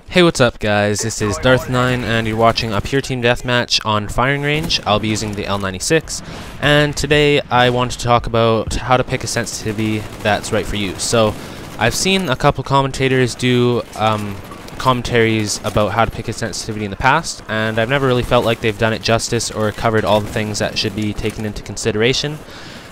Hey, what's up guys, this is Darth9 and you're watching a Pure Team Deathmatch on firing range. I'll be using the L96 and today I want to talk about how to pick a sensitivity that's right for you. So I've seen a couple commentators do commentaries about how to pick a sensitivity in the past, and I've never really felt like they've done it justice or covered all the things that should be taken into consideration.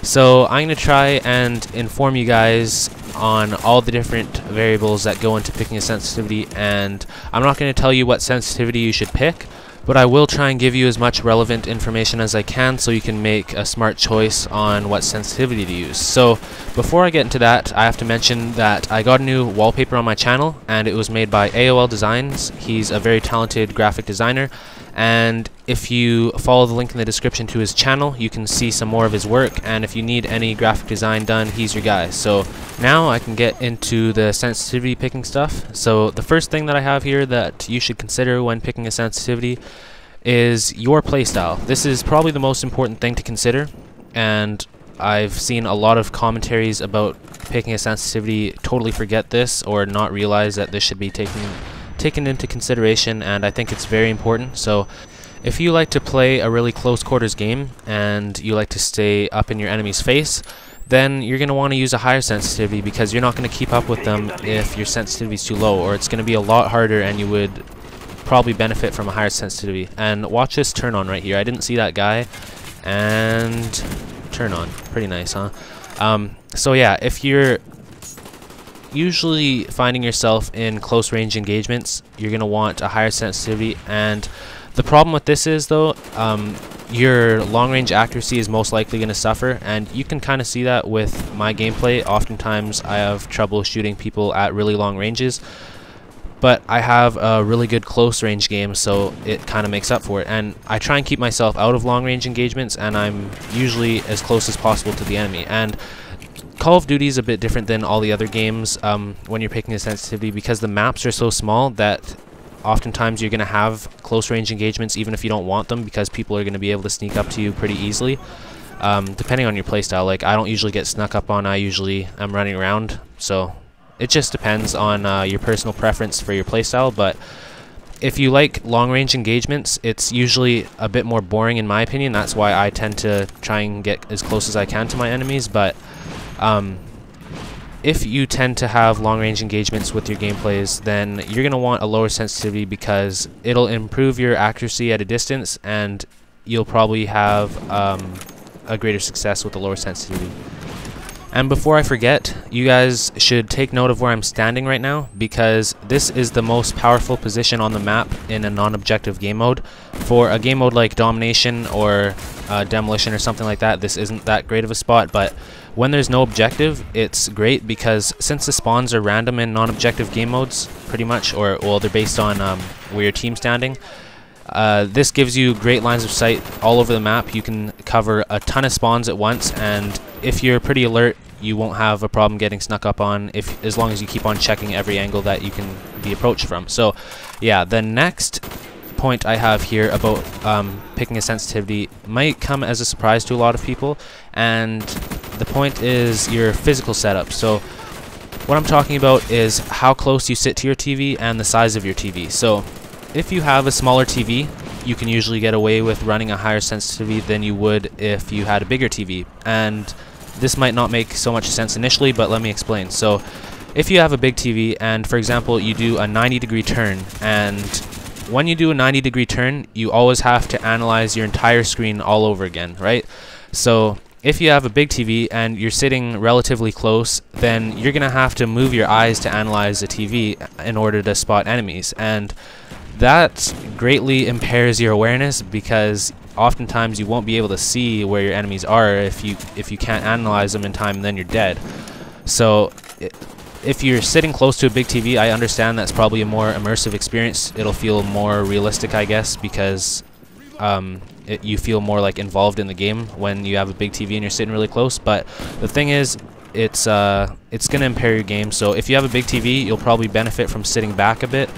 So I'm going to try and inform you guys on all the different variables that go into picking a sensitivity, and I'm not going to tell you what sensitivity you should pick, but I will try and give you as much relevant information as I can so you can make a smart choice on what sensitivity to use. So before I get into that, I have to mention that I got a new wallpaper on my channel, and it was made by AOL Designs. He's a very talented graphic designer, and if you follow the link in the description to his channel, you can see some more of his work, and if you need any graphic design done, he's your guy. So now I can get into the sensitivity picking stuff. So the first thing that I have here that you should consider when picking a sensitivity is your playstyle. This is probably the most important thing to consider, and I've seen a lot of commentaries about picking a sensitivity totally forget this or not realize that this should be taken into consideration, and I think it's very important. So if you like to play a really close quarters game and you like to stay up in your enemy's face, then you're going to want to use a higher sensitivity because you're not going to keep up with them if your sensitivity is too low, or it's going to be a lot harder and you would probably benefit from a higher sensitivity. And watch this turn on right here. I didn't see that guy, and turn on. Pretty nice, huh? So yeah, if you're usually finding yourself in close range engagements, you're going to want a higher sensitivity, and the problem with this is though, your long range accuracy is most likely going to suffer, and you can kind of see that with my gameplay. Oftentimes I have trouble shooting people at really long ranges, but I have a really good close range game, so it kind of makes up for it. And I try and keep myself out of long range engagements, and I'm usually as close as possible to the enemy. And Call of Duty is a bit different than all the other games when you're picking a sensitivity, because the maps are so small that oftentimes you're going to have close range engagements even if you don't want them, because people are going to be able to sneak up to you pretty easily, depending on your playstyle. Like, I don't usually get snuck up on, I usually am running around, so it just depends on your personal preference for your playstyle. But if you like long range engagements, it's usually a bit more boring in my opinion. That's why I tend to try and get as close as I can to my enemies. But if you tend to have long range engagements with your gameplays, then you're going to want a lower sensitivity because it'll improve your accuracy at a distance, and you'll probably have a greater success with a lower sensitivity. And before I forget, you guys should take note of where I'm standing right now, because this is the most powerful position on the map in a non-objective game mode. For a game mode like Domination or Demolition or something like that, this isn't that great of a spot, but when there's no objective, it's great because since the spawns are random in non-objective game modes, pretty much, or well, they're based on where your team's standing, this gives you great lines of sight all over the map. You can cover a ton of spawns at once, and if you're pretty alert, you won't have a problem getting snuck up on, as long as you keep on checking every angle that you can be approached from. So yeah, the next point I have here about picking a sensitivity might come as a surprise to a lot of people, and the point is your physical setup. So what I'm talking about is how close you sit to your TV and the size of your TV. So if you have a smaller TV, you can usually get away with running a higher sensitivity than you would if you had a bigger TV. And this might not make so much sense initially, but let me explain. So if you have a big TV and, for example, you do a 90-degree turn, and when you do a 90-degree turn, you always have to analyze your entire screen all over again, right? So if you have a big TV and you're sitting relatively close, then you're going to have to move your eyes to analyze the TV in order to spot enemies, and that greatly impairs your awareness, because oftentimes you won't be able to see where your enemies are if you can't analyze them in time, then you're dead. So if you're sitting close to a big TV, I understand that's probably a more immersive experience. It'll feel more realistic, I guess, because you feel more like involved in the game when you have a big TV and you're sitting really close. But the thing is, it's going to impair your game. So if you have a big TV, you'll probably benefit from sitting back a bit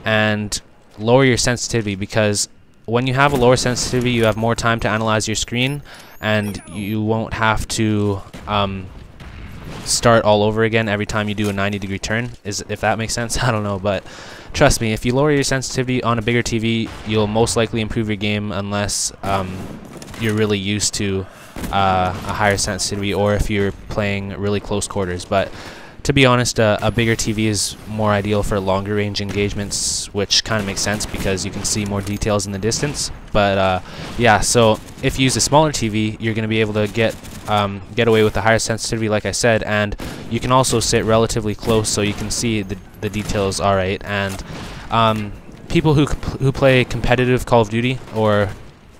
and lower your sensitivity, because when you have a lower sensitivity, you have more time to analyze your screen, and you won't have to start all over again every time you do a 90-degree turn, if that makes sense. I don't know, but trust me, if you lower your sensitivity on a bigger TV, you'll most likely improve your game unless you're really used to a higher sensitivity, or if you're playing really close quarters. But to be honest, a bigger TV is more ideal for longer range engagements, which kind of makes sense because you can see more details in the distance. But yeah, so if you use a smaller TV, you're going to be able to get away with the higher sensitivity, like I said, and you can also sit relatively close so you can see the details alright. And people who play competitive Call of Duty or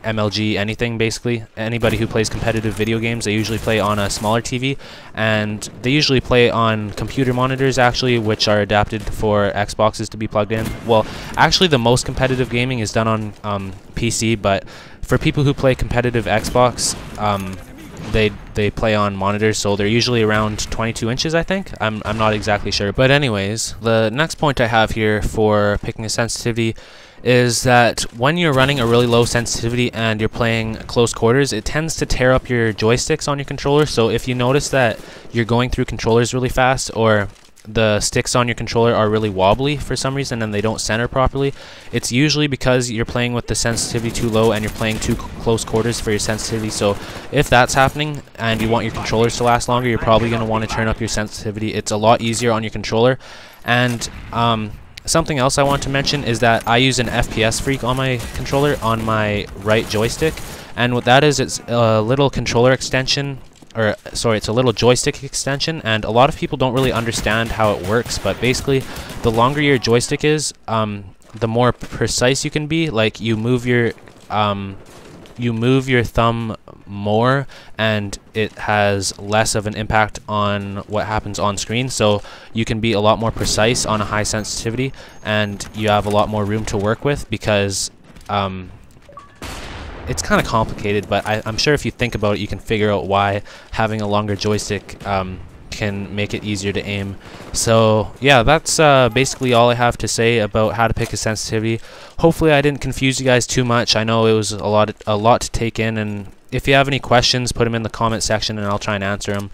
MLG, anything basically, anybody who plays competitive video games, they usually play on a smaller TV, and they usually play on computer monitors actually, which are adapted for Xboxes to be plugged in. Well, actually the most competitive gaming is done on PC, but for people who play competitive Xbox, they play on monitors, so they're usually around 22 inches, I think. I'm not exactly sure. But anyways, the next point I have here for picking a sensitivity is that when you're running a really low sensitivity and you're playing close quarters, it tends to tear up your joysticks on your controller. So if you notice that you're going through controllers really fast, or the sticks on your controller are really wobbly for some reason and they don't center properly, it's usually because you're playing with the sensitivity too low and you're playing too close quarters for your sensitivity. So if that's happening and you want your controllers to last longer, you're probably going to want to turn up your sensitivity. It's a lot easier on your controller. And something else I want to mention is that I use an FPS Freak on my controller on my right joystick, and what that is, it's a little controller extension, or sorry, it's a little joystick extension, and a lot of people don't really understand how it works. But basically, the longer your joystick is, the more precise you can be. Like you move your thumb more, and it has less of an impact on what happens on screen, so you can be a lot more precise on a high sensitivity, and you have a lot more room to work with, because it's kind of complicated, but I'm sure if you think about it, you can figure out why having a longer joystick can make it easier to aim. So yeah, that's basically all I have to say about how to pick a sensitivity. Hopefully I didn't confuse you guys too much. I know it was a lot to take in, and if you have any questions, put them in the comment section and I'll try and answer them.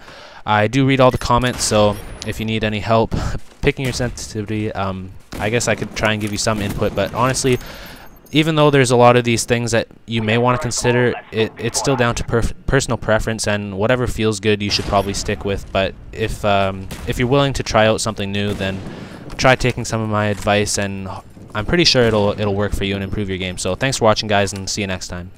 I do read all the comments, so if you need any help picking your sensitivity, I guess I could try and give you some input. But honestly, even though there's a lot of these things that you may want to consider, it's still down to personal preference, and whatever feels good you should probably stick with. But if you're willing to try out something new, then try taking some of my advice, and I'm pretty sure it'll work for you and improve your game. So thanks for watching, guys, and see you next time.